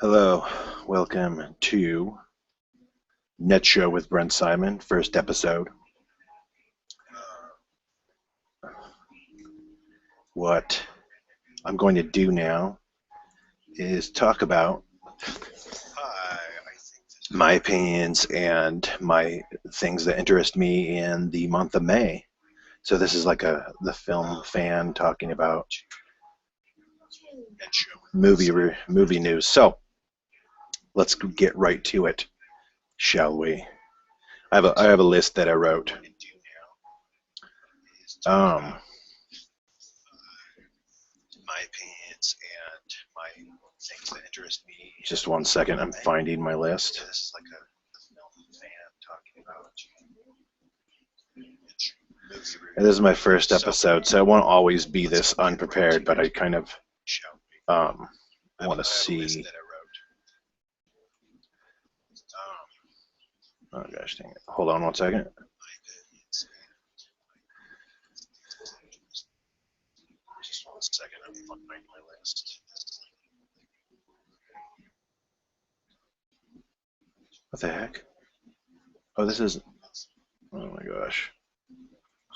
Hello, welcome to Net Show with Brent Simon, first episode. What I'm going to do now is talk about my opinions and my things that interest me in the month of May. So this is like the film fan talking about movie news. So let's get right to it, shall we? I have a list that I wrote. Um, my opinions and my things that interest me. Just one second, I'm finding my list. This is like a film fan talking about. And this is my first episode, so I won't always be this unprepared, but I kind of want to see. Oh gosh, dang it! Hold on one second. Just one second, I'm finding my list. What the heck? Oh, this is. Oh my gosh.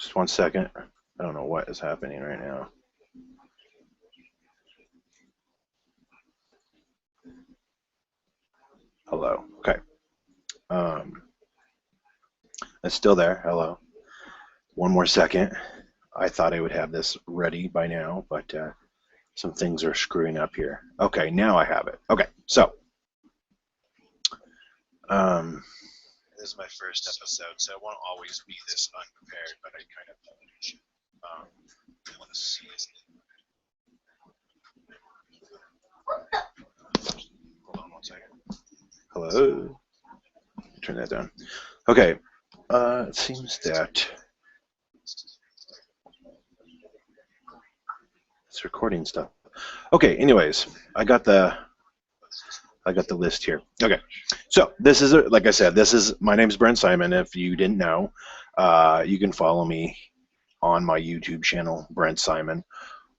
Just one second. I don't know what is happening right now. Hello. Okay. It's still there. Hello. One more second. I thought I would have this ready by now, but some things are screwing up here. Okay, now I have it. Okay, so this is my first episode, so I won't always be this unprepared, but I kind of want to see this. Hold on one second. Hello. Turn that down. Okay. It seems that it's recording stuff. Okay. Anyways, I got the list here. Okay. So this is like I said. My name's Brent Simon. If you didn't know, you can follow me on my YouTube channel, Brent Simon,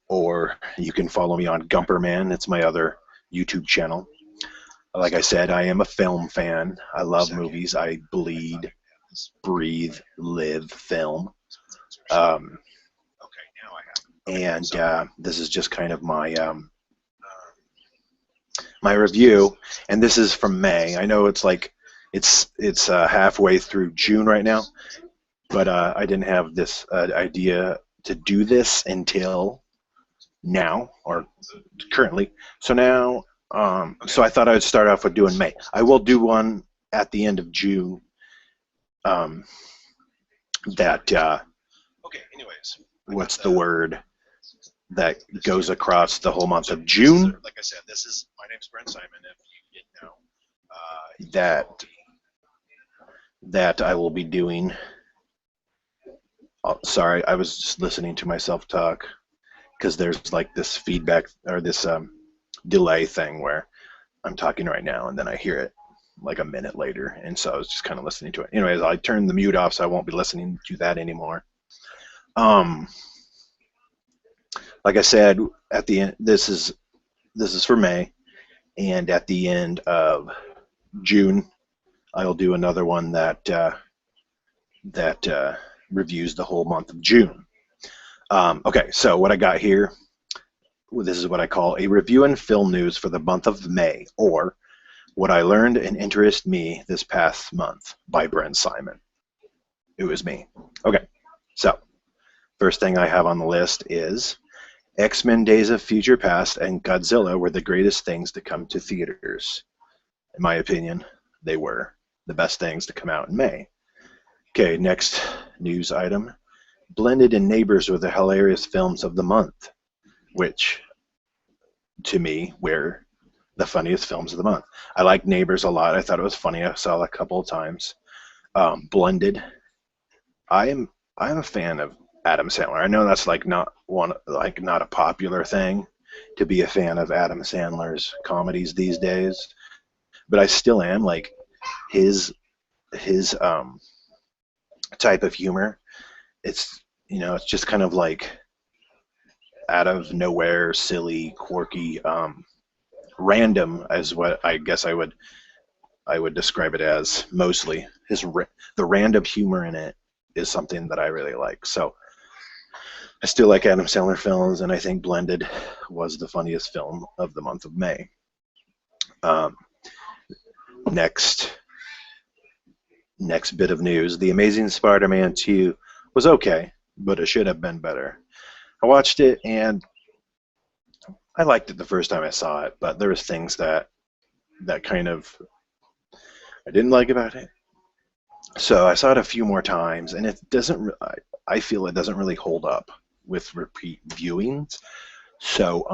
or you can follow me on Gumperman. It's my other YouTube channel. Like I said, I am a film fan. I love movies. I bleed, breathe, live film. And this is just kind of my my review. And this is from May. I know it's like it's halfway through June right now, but I didn't have this idea to do this until now or currently. So now. So I thought I would start off with doing May. I will do one at the end of June. Okay. Anyways, what's the word that goes across the whole month of June? Like I said, my name's Brent Simon. If you didn't know, that I will be doing. Oh, sorry, I was just listening to myself talk because there's like this feedback or this delay thing where I'm talking right now and then I hear it like a minute later, and so I was just kind of listening to it. Anyways, I turned the mute off, so I won't be listening to that anymore. Like I said, at the end, this is for May, and at the end of June, I'll do another one that reviews the whole month of June. Okay, so what I got here. This is what I call a review and film news for the month of May, or what I learned and interested me this past month by Brent Simon. It was me. Okay, so first thing I have on the list is X-Men Days of Future Past and Godzilla were the greatest things to come to theaters. In my opinion, they were the best things to come out in May. Okay, next news item. Blended and Neighbors were the hilarious films of the month, which to me were the funniest films of the month. I like Neighbors a lot. I thought it was funny. I saw it a couple of times. Blended. I'm a fan of Adam Sandler. I know that's not a popular thing to be a fan of Adam Sandler's comedies these days, but I still am. Like his type of humor. It's just kind of like out of nowhere, silly, quirky, random is what I guess I would describe it as mostly. The random humor in it is something that I really like. So I still like Adam Sandler films, and I think Blended was the funniest film of the month of May. Um, next bit of news: The Amazing Spider-Man 2 was okay, but it should have been better. I watched it and I liked it the first time I saw it, but there was things that kind of I didn't like about it. So I saw it a few more times, and it doesn't. I feel it doesn't really hold up with repeat viewings. So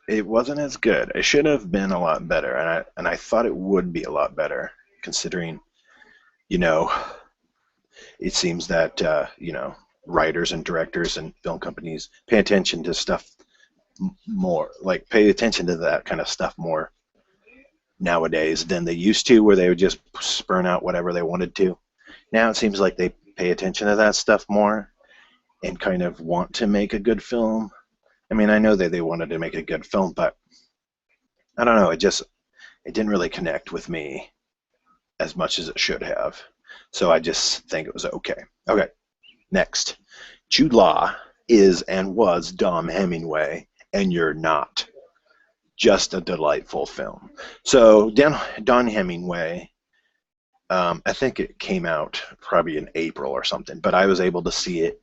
it wasn't as good. It should have been a lot better, and I thought it would be a lot better, considering, you know, it seems that writers and directors and film companies pay attention to stuff more, like pay attention to that kind of stuff more nowadays than they used to, where they would just spurn out whatever they wanted to. Now it seems like they pay attention to that stuff more and kind of want to make a good film. I mean, I know that they wanted to make a good film, but I don't know, it didn't really connect with me as much as it should have. So I just think it was okay. Okay, next. Jude Law is and was Dom Hemingway, and you're not. Just a delightful film. So Don Hemingway, I think it came out probably in April or something, but I was able to see it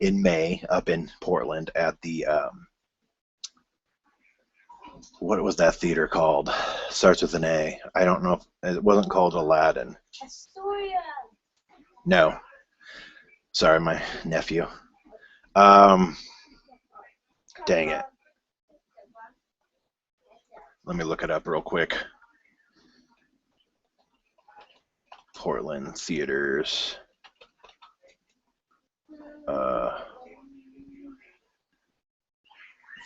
in May up in Portland at the what was that theater called? Starts with an A. I don't know if it wasn't called Aladdin. Astoria. No. Sorry, my nephew. Dang it. Let me look it up real quick. Portland theaters.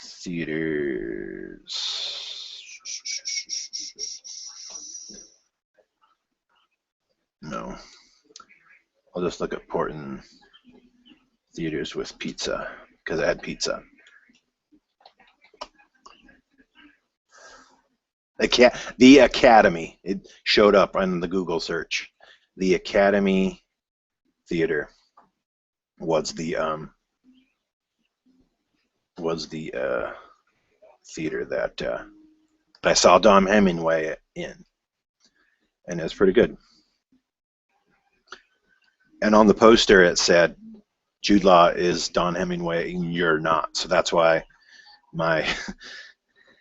Theaters. No. I'll just look at Portland theaters with pizza, because I had pizza. The Academy. It showed up on the Google search. The Academy Theater was the theater that I saw Dom Hemingway in, and it was pretty good. And on the poster it said, Jude Law is Don Hemingway, and you're not. So that's why my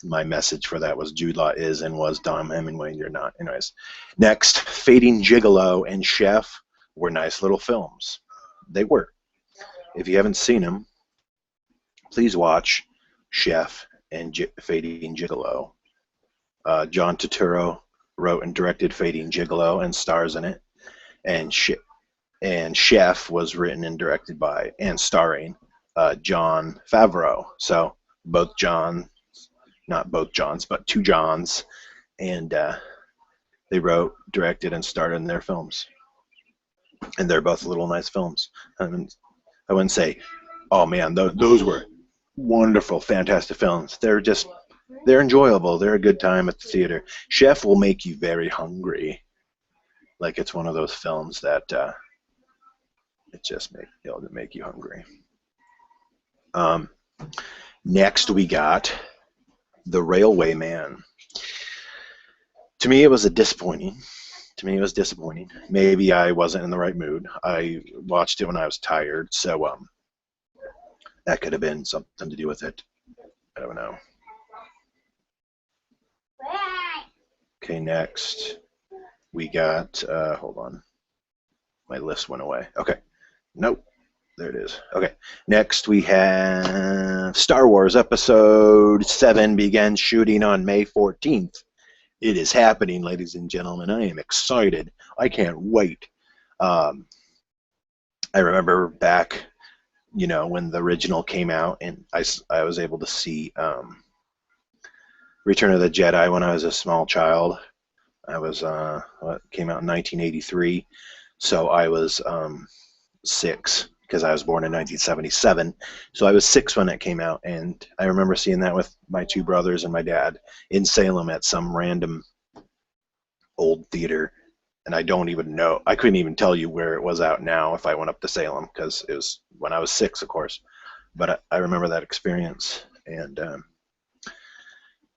message for that was Jude Law is and was Dom Hemingway, and you're not. Anyways, next, Fading Gigolo and Chef were nice little films. They were. If you haven't seen them, please watch Chef and Fading Gigolo. John Turturro wrote and directed Fading Gigolo and stars in it, and Chef was written and directed by and starring Jon Favreau. So both John, not both Johns, but two Johns, and they wrote, directed, and starred in their films. And they're both little nice films. I wouldn't say, oh man, those were wonderful, fantastic films. They're enjoyable. They're a good time at the theater. Chef will make you very hungry. Like it's one of those films that it'll make you hungry. Next we got The Railway Man. To me it was disappointing. Maybe I wasn't in the right mood. I watched it when I was tired, so that could have been something to do with it. I don't know. Okay, next we got, hold on. My list went away. Okay. Nope. There it is. Okay. Next we have Star Wars Episode 7 began shooting on May 14th. It is happening, ladies and gentlemen. I am excited. I can't wait. I remember back, when the original came out, and I was able to see Return of the Jedi when I was a small child. I was, it came out in 1983, so I was 6 because I was born in 1977. So I was 6 when it came out, and I remember seeing that with my 2 brothers and my dad in Salem at some random old theater. And I don't even know. I couldn't even tell you where it was out now if I went up to Salem, because it was when I was 6, of course. But I remember that experience, and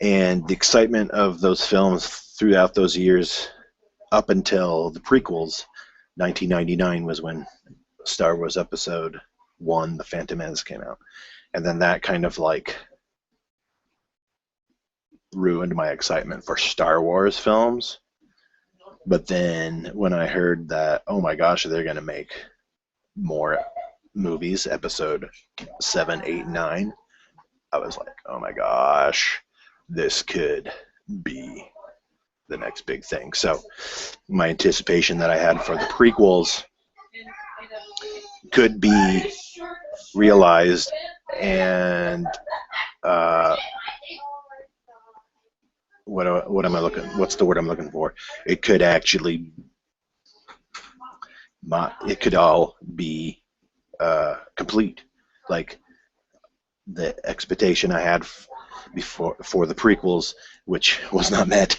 the excitement of those films throughout those years up until the prequels. 1999 was when Star Wars Episode 1, The Phantom Menace, came out. And then that kind of like ruined my excitement for Star Wars films. But then when I heard that, oh my gosh, they're going to make more movies, Episode 7, 8, 9, I was like, oh my gosh, this could be the next big thing. So my anticipation that I had for the prequels could be realized, and what am I looking? What's the word I'm looking for? It could actually, it could all be complete. Like the expectation I had before for the prequels, which was not met,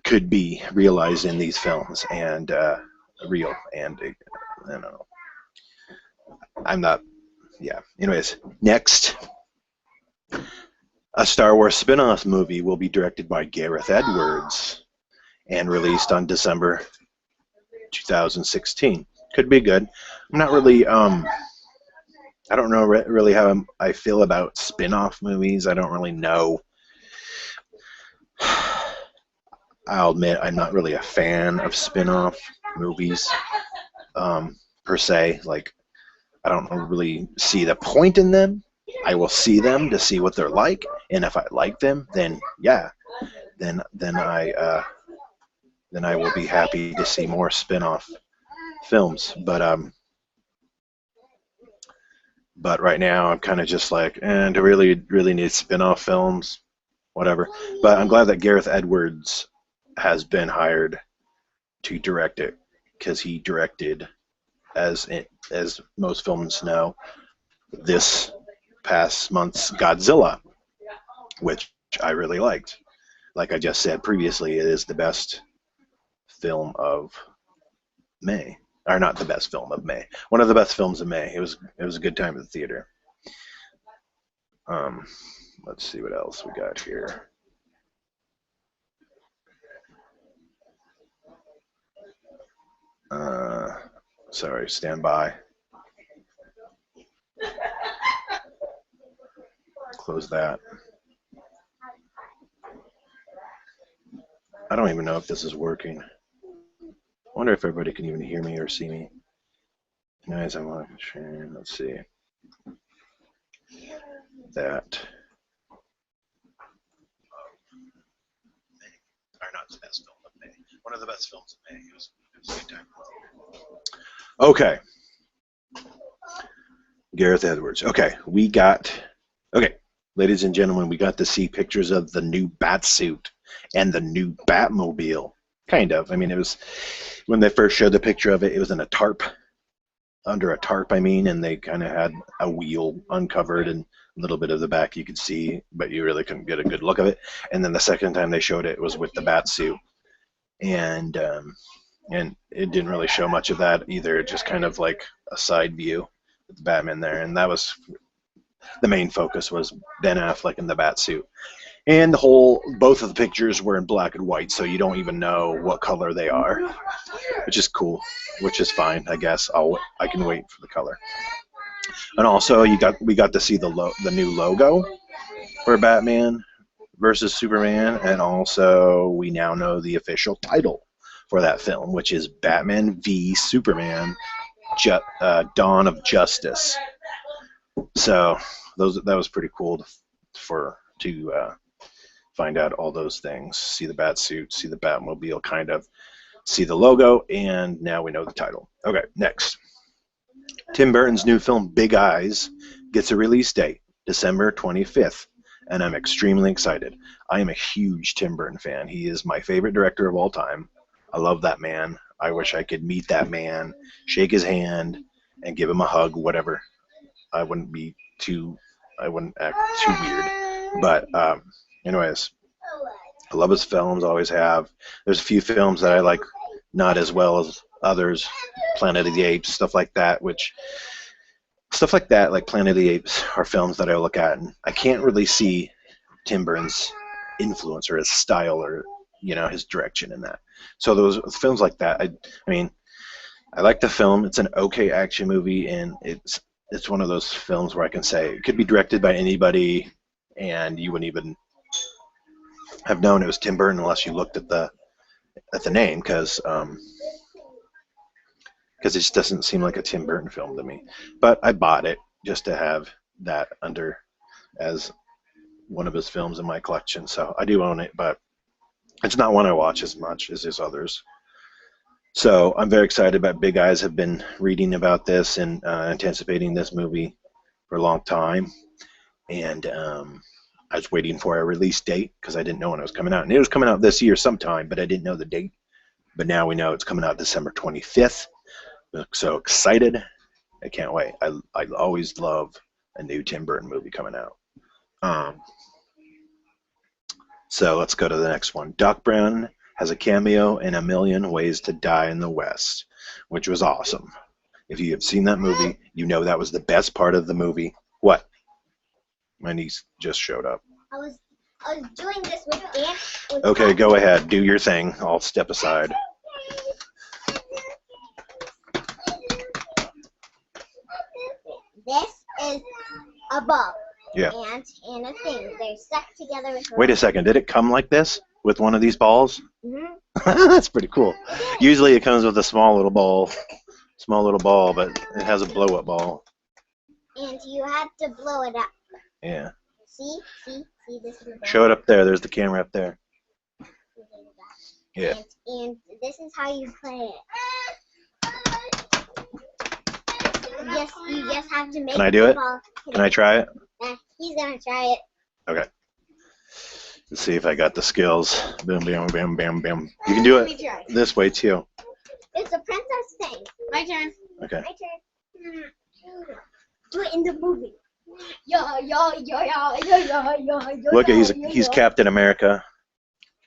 could be realized in these films and real. And I don't know. I'm not. Yeah. Anyways, next. A Star Wars spin-off movie will be directed by Gareth Edwards and released on December 2016. Could be good. I'm not really, I don't know really how I feel about spin-off movies. I don't really know. I'll admit I'm not really a fan of spin-off movies per se. Like, I don't really see the point in them. I will see them to see what they're like, and if I like them, then yeah, then I will be happy to see more spin-off films. But right now I'm kind of just like, and do really need spin-off films, whatever. But I'm glad that Gareth Edwards has been hired to direct it, because he directed, as most films know, this past month's Godzilla, which I really liked. Like I just said previously, it is the best film of May. Or not the best film of May. One of the best films of May. It was a good time at the theater. Let's see what else we got here. Sorry, stand by. Close that. I don't even know if this is working. I wonder if everybody can even hear me or see me. Guys, I'm on sharing. Let's see. That. Or not the best film of May. One of the best films of May. It was a good time. Okay. Gareth Edwards. Okay, ladies and gentlemen, we got to see pictures of the new bat suit and the new Batmobile. Kind of. I mean, it was, when they first showed the picture of it, it was in a tarp, under a tarp, I mean, and they kind of had a wheel uncovered and a little bit of the back you could see, but you really couldn't get a good look of it. And then the second time they showed it, it was with the bat suit. And it didn't really show much of that either, just kind of like a side view with Batman there. And that was, the main focus was Ben Affleck in the bat suit. And both of the pictures were in black and white, so you don't even know what color they are, which is cool, which is fine, I guess. I can wait for the color. And also, we got to see the new logo for Batman versus Superman, and also we now know the official title for that film, which is Batman v Superman: Dawn of Justice. So that was pretty cool to find out all those things, see the bat suit, see the Batmobile, kind of see the logo, and now we know the title. Okay, next. Tim Burton's new film Big Eyes gets a release date, December 25th, and I'm extremely excited. I am a huge Tim Burton fan. He is my favorite director of all time. I love that man. I wish I could meet that man, shake his hand, and give him a hug, whatever. I wouldn't act too weird. But anyways, I love his films, always have. There's a few films that I like not as well as others. Planet of the Apes, stuff like that, like Planet of the Apes, are films that I look at, and I can't really see Tim Burton's influence or his style or his direction in that. So those films like that, I mean, I like the film. It's an okay action movie, and it's one of those films where I can say it could be directed by anybody, and you wouldn't even have known it was Tim Burton unless you looked at the name, because it just doesn't seem like a Tim Burton film to me. But I bought it just to have that under as one of his films in my collection. So I do own it, but it's not one I watch as much as his others. So I'm very excited. But Big Eyes have been reading about this and anticipating this movie for a long time. And I was waiting for a release date because I didn't know when it was coming out. And it was coming out this year sometime, but I didn't know the date. But now we know it's coming out December 25th. I'm so excited. I can't wait. I always love a new Tim Burton movie coming out. So let's go to the next one. Doc Brown has a cameo in A Million Ways to Die in the West, which was awesome. If you have seen that movie, you know that was the best part of the movie. What? My niece just showed up. I was doing this with Aunt. Okay, go ahead. Do your thing. I'll step aside. This is a ball. Yeah. And a thing. They're stuck together with. Wait a second. Did it come like this with one of these balls? Mm-hmm. That's pretty cool. Usually it comes with a small little ball, but it has a blow-up ball. And you have to blow it up. Yeah. See this is the ball. Show it up there. There's the camera up there. Yeah. And this is how you play it. You just have to make. Can I do it? Ball. Can I try it? He's gonna try it. Okay. Let's see if I got the skills. Boom, bam, bam, bam, bam. You can do it this way too. It's a princess thing. My turn. Okay. My turn. Do it in the movie. Look, he's Captain America.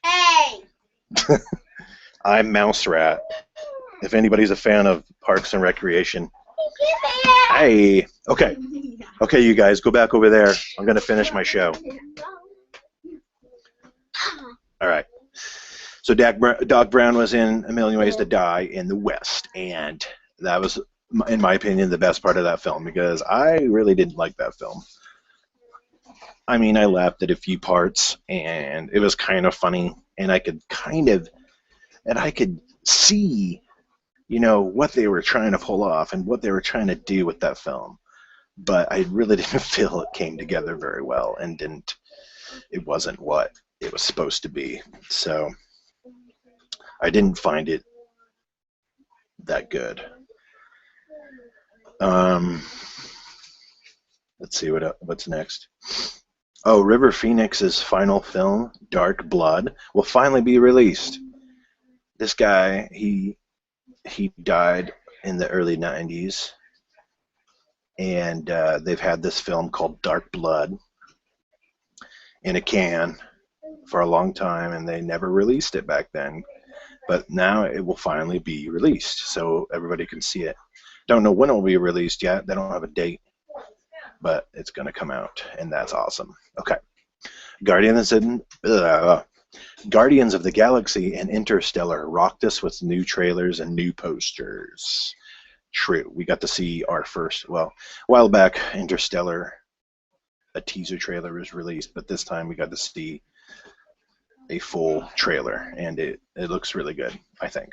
Hey. I'm Mouse Rat. If anybody's a fan of Parks and Recreation. Hey. Okay. Okay, you guys, go back over there. I'm gonna finish my show. All right. So Doc Brown was in A Million Ways to Die in the West, and that was, in my opinion, the best part of that film, because I really didn't like that film. I mean, I laughed at a few parts, and it was kind of funny, and I could see, what they were trying to pull off and what they were trying to do with that film. But I really didn't feel it came together very well, and it wasn't what it was supposed to be. So I didn't find it that good. Let's see what's next. Oh, River Phoenix's final film, Dark Blood, will finally be released. This guy, he died in the early 90s, and they've had this film called Dark Blood in a can for a long time, and they never released it back then. But now it will finally be released, so everybody can see it. Don't know when it will be released yet. They don't have a date, but it's going to come out, and that's awesome. Okay. Guardians of the Galaxy and Interstellar rocked us with new trailers and new posters. True. We got to see our first, a while back, Interstellar, a teaser trailer was released, but this time we got to see a full trailer, and it looks really good, I think.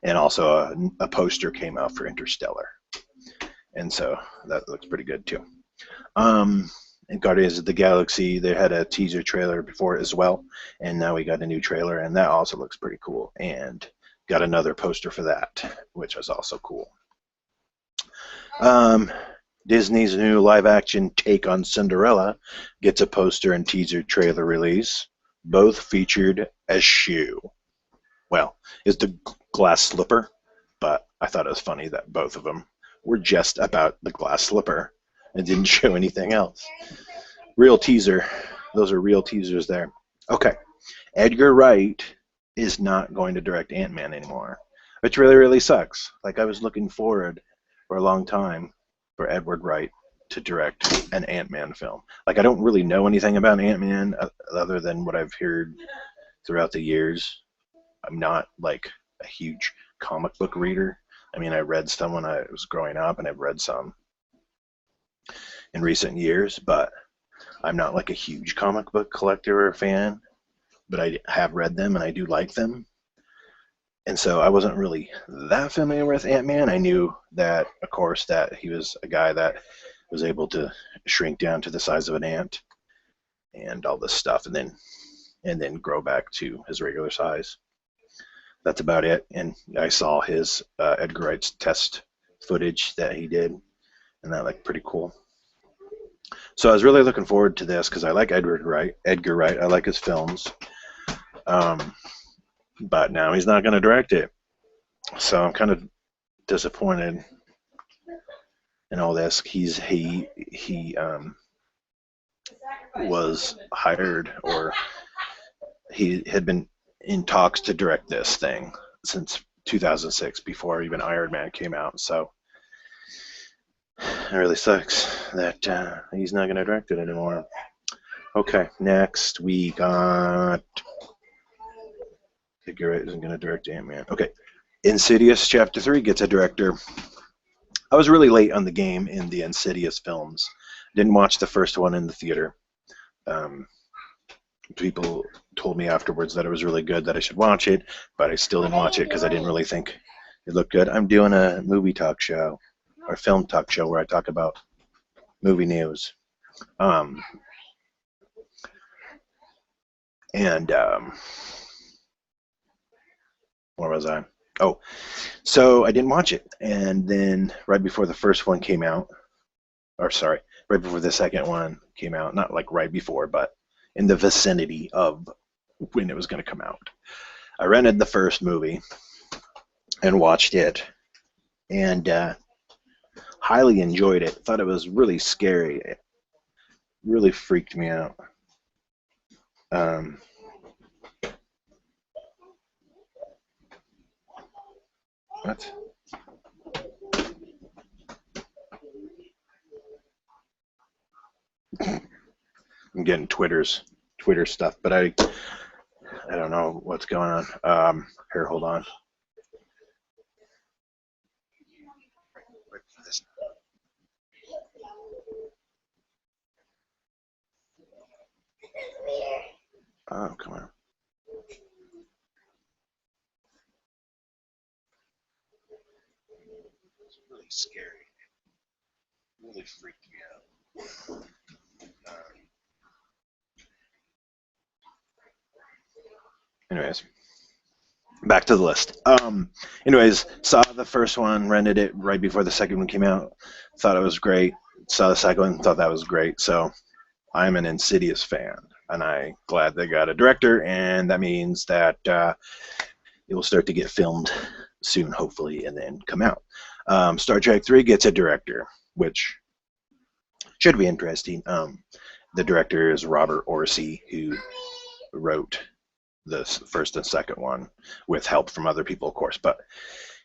And also a poster came out for Interstellar, and so that looks pretty good too. And Guardians of the Galaxy, they had a teaser trailer before as well, and now we got a new trailer, and that also looks pretty cool, and got another poster for that, which was also cool. Disney's new live-action take on Cinderella gets a poster and teaser trailer release, both featured as Shoe. Well, it's the glass slipper, but I thought it was funny that both of them were just about the glass slipper and didn't show anything else. Real teaser. Those are real teasers there. Okay. Edgar Wright is not going to direct Ant-Man anymore, which really, really sucks. Like, I was looking forward for a long time for Edward Wright to direct an Ant-Man film. Like, I don't really know anything about Ant-Man other than what I've heard throughout the years. I'm not, like, a huge comic book reader. I mean, I read some when I was growing up, and I've read some in recent years, but I'm not, like, a huge comic book collector or fan. But I have read them, and I do like them. And so I wasn't really that familiar with Ant-Man. I knew that, of course, that he was a guy that was able to shrink down to the size of an ant and all this stuff, and then grow back to his regular size. That's about it. And I saw his Edgar Wright's test footage that he did, and that looked pretty cool. So I was really looking forward to this because I like Edgar Wright. I like his films. But now he's not going to direct it. So I'm kind of disappointed in all this. He was hired, or he had been in talks to direct this thing since 2006, before even Iron Man came out. So it really sucks that he's not going to direct it anymore. Okay, next we got... Gareth isn't going to direct Ant-Man. Okay, Insidious Chapter 3 gets a director. I was really late on the game in the Insidious films. Didn't watch the first one in the theater. People told me afterwards that it was really good, that I should watch it, but I still didn't watch it because I didn't really think it looked good. I'm doing a movie talk show, or film talk show, where I talk about movie news. Where was I? Oh, so I didn't watch it. And then right before the first one came out, or sorry, right before the second one came out, not like right before, but in the vicinity of when it was going to come out, I rented the first movie and watched it, and highly enjoyed it. Thought it was really scary. It really freaked me out. What? I'm getting Twitter stuff, but I don't know what's going on. Here, hold on. Oh, come on. It's really scary. It really freaked me out. Anyways, back to the list. Anyways, saw the first one, rented it right before the second one came out. Thought it was great. Saw the second one, thought that was great. So I'm an Insidious fan, and I'm glad they got a director, and that means that it will start to get filmed soon, hopefully, and then come out. Star Trek 3 gets a director, which should be interesting. The director is Robert Orci, who wrote the first and second one with help from other people, of course, but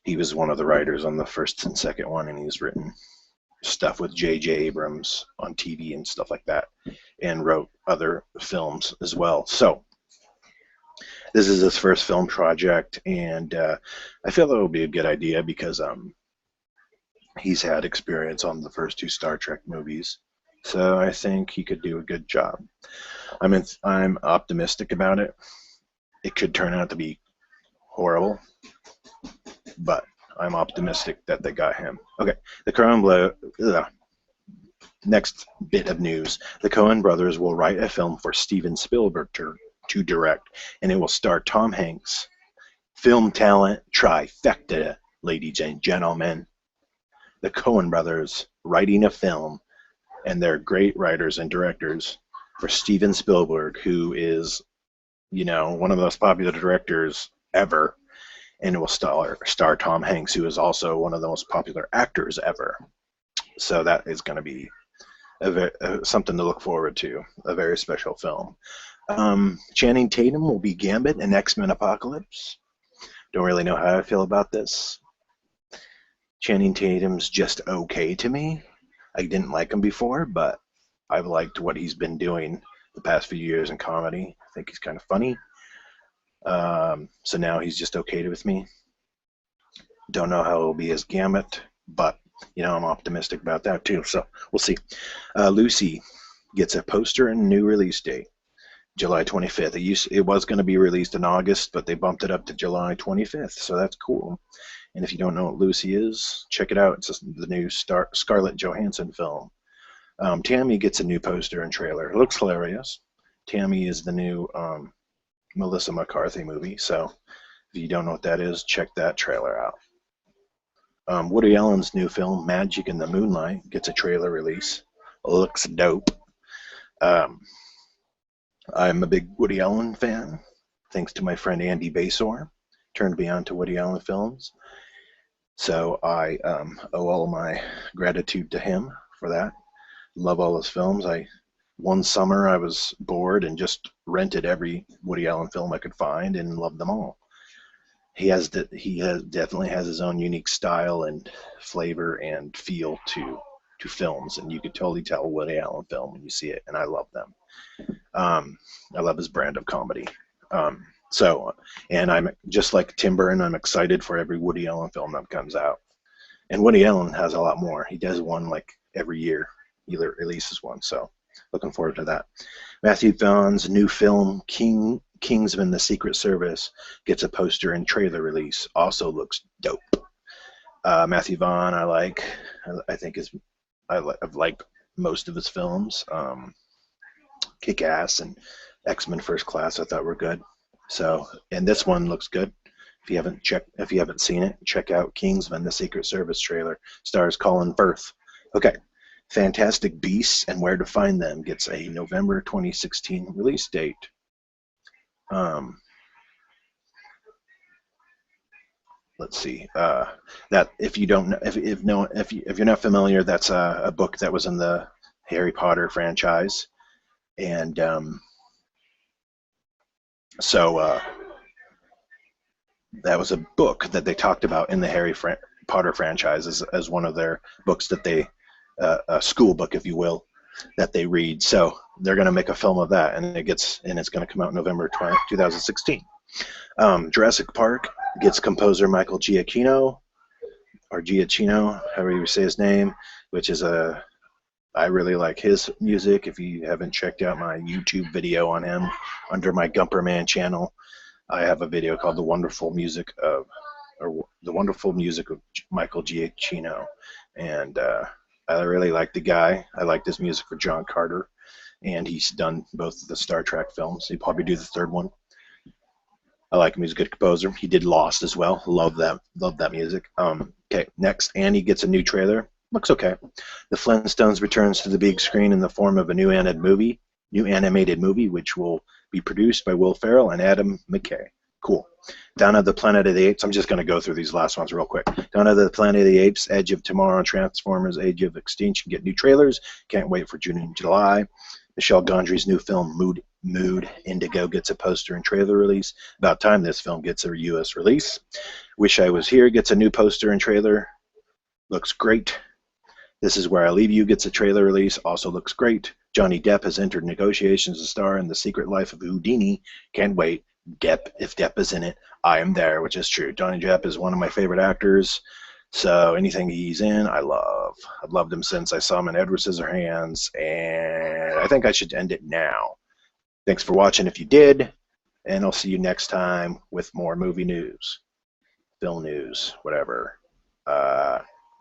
he was one of the writers on the first and second one, and he's written stuff with J.J. Abrams on TV and stuff like that, and wrote other films as well. So this is his first film project, and I feel that will be a good idea because he's had experience on the first two Star Trek movies, so I think he could do a good job. I'm optimistic about it. It could turn out to be horrible, but I'm optimistic that they got him. Okay, next bit of news. The Coen brothers will write a film for Steven Spielberg to direct, and it will star Tom Hanks. Film talent trifecta, ladies and gentlemen. The Coen brothers writing a film, and they're great writers and directors, for Steven Spielberg, who is, one of the most popular directors ever, and it will star Tom Hanks, who is also one of the most popular actors ever. So that is going to be something to look forward to, a very special film. Channing Tatum will be Gambit in X-Men Apocalypse. Don't really know how I feel about this. Channing Tatum's just okay to me. I didn't like him before, but I've liked what he's been doing the past few years in comedy. I think he's kind of funny. So now he's just okay with me. Don't know how it'll be as Gambit, but I'm optimistic about that too. So we'll see. Lucy gets a poster and new release date, July 25th. It was going to be released in August, but they bumped it up to July 25th. So that's cool. And if you don't know what Lucy is, check it out. It's the new Scarlett Johansson film. Tammy gets a new poster and trailer. It looks hilarious. Tammy is the new Melissa McCarthy movie. So if you don't know what that is, check that trailer out. Woody Allen's new film, Magic in the Moonlight, gets a trailer release. Looks dope. I'm a big Woody Allen fan, thanks to my friend Andy Basor. Turned me on to Woody Allen films. So I owe all my gratitude to him for that. Love all his films. One summer I was bored and just rented every Woody Allen film I could find and loved them all. He definitely has his own unique style and flavor and feel to films, and you could totally tell a Woody Allen film when you see it, and I love them. I love his brand of comedy. And I'm just like Tim Burton, I'm excited for every Woody Allen film that comes out. And Woody Allen has a lot more. He does one like every year. He releases one, so looking forward to that. Matthew Vaughn's new film, Kingsman: The Secret Service, gets a poster and trailer release. Also looks dope. Matthew Vaughn, I've liked most of his films. Kick-Ass and X-Men First Class I thought were good. So, and this one looks good. If you haven't seen it, check out Kingsman: The Secret Service trailer. Stars Colin Firth. Okay. Fantastic Beasts and Where to Find Them gets a November 2016 release date. Let's see. That if you're not familiar, that's a book that was in the Harry Potter franchise, and so that was a book that they talked about in the Harry Potter franchise as one of their books that they a school book, if you will, that they read. So they're going to make a film of that, and it's going to come out in November 2016. Jurassic Park gets composer Michael Giacchino, or Giacchino, however you say his name, which is I really like his music. If you haven't checked out my YouTube video on him under my Gumperman channel, I have a video called The Wonderful Music of Michael Giacchino, and I really like the guy. I liked his music for John Carter, and he's done both of the Star Trek films. He'll probably do the third one. I like him. He's a good composer. He did Lost as well. Love that music. Okay, next, Annie gets a new trailer. Looks okay. The Flintstones returns to the big screen in the form of a new animated movie, which will be produced by Will Ferrell and Adam McKay. Cool. Dawn of the Planet of the Apes. I'm just going to go through these last ones real quick. Dawn of the Planet of the Apes, Edge of Tomorrow, and Transformers: Age of Extinction get new trailers. Can't wait for June and July. Michel Gondry's new film, Mood Indigo, gets a poster and trailer release. About time this film gets a U.S. release. Wish I Was Here gets a new poster and trailer. Looks great. This Is Where I Leave You gets a trailer release. Also looks great. Johnny Depp has entered negotiations to star in The Secret Life of Houdini. Can't wait. If Depp is in it, I am there, which is true. Johnny Depp is one of my favorite actors, so anything he's in, I love. I've loved him since I saw him in Edward Scissorhands, and I think I should end it now. Thanks for watching if you did, and I'll see you next time with more movie news, film news, whatever.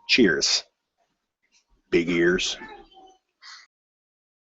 Cheers. Big ears.